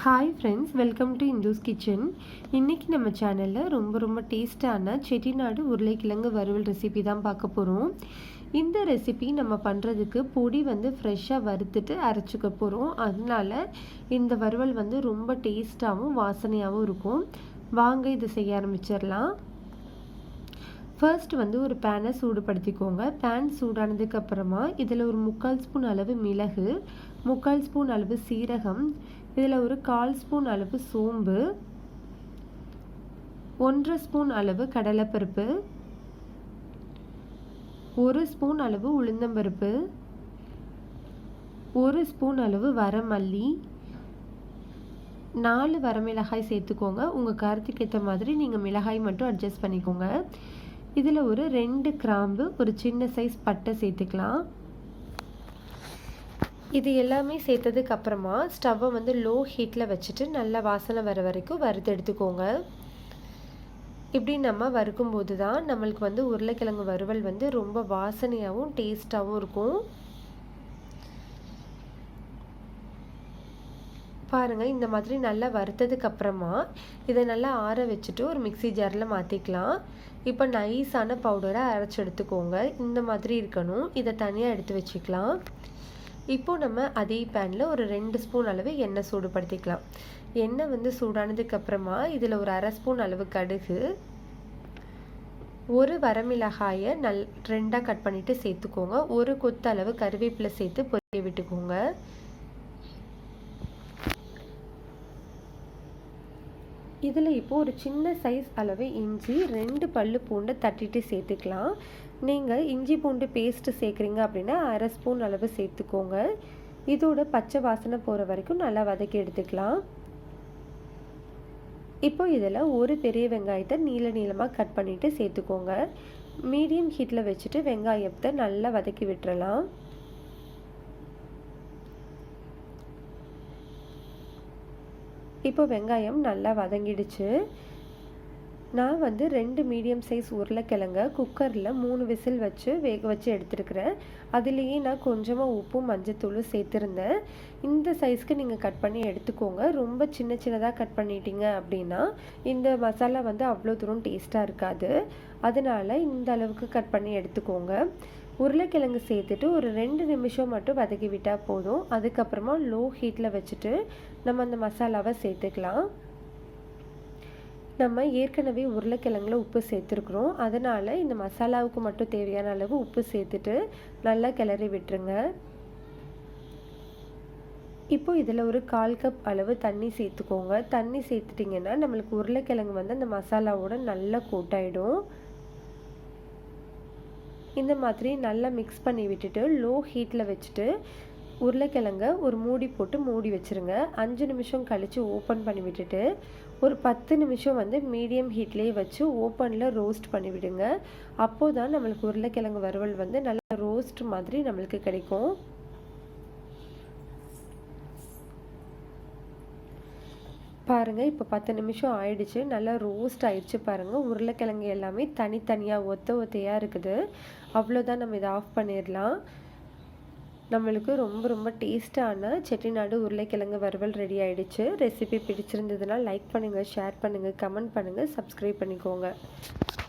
Hi friends, welcome to Indhu's Kitchen. இன்றைக்கி நம்ம சேனலில் ரொம்ப டேஸ்டான செட்டிநாடு உருளைக்கிழங்கு வறுவல் ரெசிபி தான் பார்க்க போகிறோம். இந்த ரெசிபி நம்ம பண்ணுறதுக்கு பொடி ஃப்ரெஷ்ஷாக வறுத்துட்டு அரைச்சிக்க போகிறோம். அதனால இந்த வறுவல் ரொம்ப டேஸ்ட்டாகவும் வாசனையாகவும் இருக்கும். வாங்க இது செய்ய ஆரம்பிச்சிடலாம். ஃபர்ஸ்ட் ஒரு பேனை சூடுபடுத்திக்கோங்க. பேன் சூடானதுக்கப்புறமா இதில் ஒரு 3/4 ஸ்பூன் அளவு மிளகு, 3/4 ஸ்பூன் அளவு சீரகம், இதில் ஒரு 1/4 ஸ்பூன் அளவு சோம்பு, 1/2 ஸ்பூன் அளவு கடலைப்பருப்பு, 1 ஸ்பூன் அளவு உளுந்தம்பருப்பு, 1 ஸ்பூன் அளவு வரமல்லி, 4 வரமிளகாய் சேர்த்துக்கோங்க. உங்கள் காரத்துக்கு ஏற்ற மாதிரி நீங்கள் மிளகாய் மட்டும் அட்ஜஸ்ட் பண்ணிக்கோங்க. இதில் ஒரு 2 கிராம்பு, ஒரு சின்ன சைஸ் பட்டை சேர்த்துக்கலாம். இது எல்லாமே சேர்த்ததுக்கப்புறமா ஸ்டவ்வை லோ ஹீட்டில் வச்சுட்டு நல்லா வாசனை வர வரைக்கும் வறுத்து எடுத்துக்கோங்க. இப்படி நம்ம வறுக்கும்போது தான் நம்மளுக்கு உருளைக்கிழங்கு வறுவல் ரொம்ப வாசனையாகவும் டேஸ்ட்டாகவும் இருக்கும். பாருங்கள், இந்த மாதிரி நல்லா வறுத்ததுக்கப்புறமா இதை நல்லா ஆற வச்சுட்டு ஒரு மிக்ஸி ஜாரில் மாற்றிக்கலாம். இப்போ நைஸான பவுடரை அரைச்சி எடுத்துக்கோங்க. இந்த மாதிரி இருக்கணும். இதை தனியாக எடுத்து வச்சுக்கலாம். இப்போது நம்ம அதே பேனில் ஒரு 2 ஸ்பூன் அளவு எண்ணெய் சூடுபடுத்திக்கலாம். எண்ணெய் சூடானதுக்கப்புறமா இதில் ஒரு 1/2 ஸ்பூன் அளவு கடுகு, ஒரு வரமிளகாயை 2ஆக கட் பண்ணிவிட்டு சேர்த்துக்கோங்க. ஒரு கொத்து அளவு கருவேப்பிலை சேர்த்து பொரிய விட்டுக்கோங்க. இதில் இப்போது ஒரு சின்ன சைஸ் அளவு இஞ்சி, 2 பல்லு பூண்டை தட்டிட்டு சேர்த்துக்கலாம். நீங்கள் இஞ்சி பூண்டு பேஸ்ட்டு சேர்க்குறீங்க அப்படின்னா 1/2 ஸ்பூன் அளவு சேர்த்துக்கோங்க. இதோட பச்சை வாசனை போகிற வரைக்கும் நல்லா வதக்கி எடுத்துக்கலாம். இப்போ இதில் ஒரு பெரிய வெங்காயத்தை நீளமாக கட் பண்ணிவிட்டு சேர்த்துக்கோங்க. மீடியம் ஹீட்டில் வச்சுட்டு வெங்காயத்தை நல்லா வதக்கி விட்டுறலாம். இப்போ வெங்காயம் நல்லா வதங்கிடுச்சு. நான் 2 மீடியம் சைஸ் உருளைக்கிழங்க குக்கரில் 3 விசில் வச்சு வேக வச்சு எடுத்துருக்கிறேன். அதுலேயே நான் கொஞ்சமாக உப்பும் மஞ்சத்தூளும் சேர்த்துருந்தேன். இந்த சைஸ்க்கு நீங்கள் கட் பண்ணி எடுத்துக்கோங்க. ரொம்ப சின்னதாக கட் பண்ணிட்டீங்க அப்படின்னா இந்த மசாலா அவ்வளோ தூரம் டேஸ்ட்டாக இருக்காது. அதனால் இந்த அளவுக்கு கட் பண்ணி எடுத்துக்கோங்க. உருளைக்கிழங்கு சேர்த்துட்டு ஒரு 2 நிமிஷம் மட்டும் வதக்கி விட்டால் போதும். அதுக்கப்புறமா லோ ஹீட்டில் வச்சுட்டு நம்ம அந்த மசாலாவை சேர்த்துக்கலாம். நம்ம ஏற்கனவே உருளைக்கிழங்குல உப்பு சேர்த்துருக்குறோம். அதனால் இந்த மசாலாவுக்கு மட்டும் தேவையான அளவு உப்பு சேர்த்துட்டு நல்லா கிளறி விட்டுருங்க. இப்போ இதில் ஒரு 1/4 கப் அளவு தண்ணி சேர்த்துக்கோங்க. தண்ணி சேர்த்துட்டிங்கன்னா நம்மளுக்கு உருளைக்கிழங்கு அந்த மசாலாவோட நல்லா கோட்டாயிடும். இந்த மாதிரி நல்லா மிக்ஸ் பண்ணி விட்டுட்டு லோ ஹீட்டில் வச்சுட்டு உருளைக்கிழங்க ஒரு மூடி போட்டு மூடி வச்சுருங்க. 5 நிமிஷம் கழித்து ஓப்பன் பண்ணி விட்டுட்டு ஒரு 10 நிமிஷம் மீடியம் ஹீட்லேயே வச்சு ஓப்பனில் ரோஸ்ட் பண்ணி விடுங்க. அப்போது தான் நம்மளுக்கு உருளைக்கிழங்கு வறுவல் நல்லா ரோஸ்ட் மாதிரி நம்மளுக்கு கிடைக்கும். பாருங்கள், இப்போ 10 நிமிஷம் ஆயிடுச்சு. நல்லா ரோஸ்ட் ஆயிடுச்சு. பாருங்கள், உருளைக்கிழங்கு எல்லாமே தனித்தனியாக ஒத்தையாக இருக்குது. அவ்வளோதான், நம்ம இதை ஆஃப் பண்ணிடலாம். நம்மளுக்கு ரொம்ப டேஸ்டான செட்டிநாடு உருளைக்கிழங்கு வறுவல் ரெடி ஆகிடுச்சு. ரெசிபி பிடிச்சிருந்ததுன்னா லைக் பண்ணுங்கள், ஷேர் பண்ணுங்கள், கமெண்ட் பண்ணுங்கள், சப்ஸ்கிரைப் பண்ணிக்கோங்க.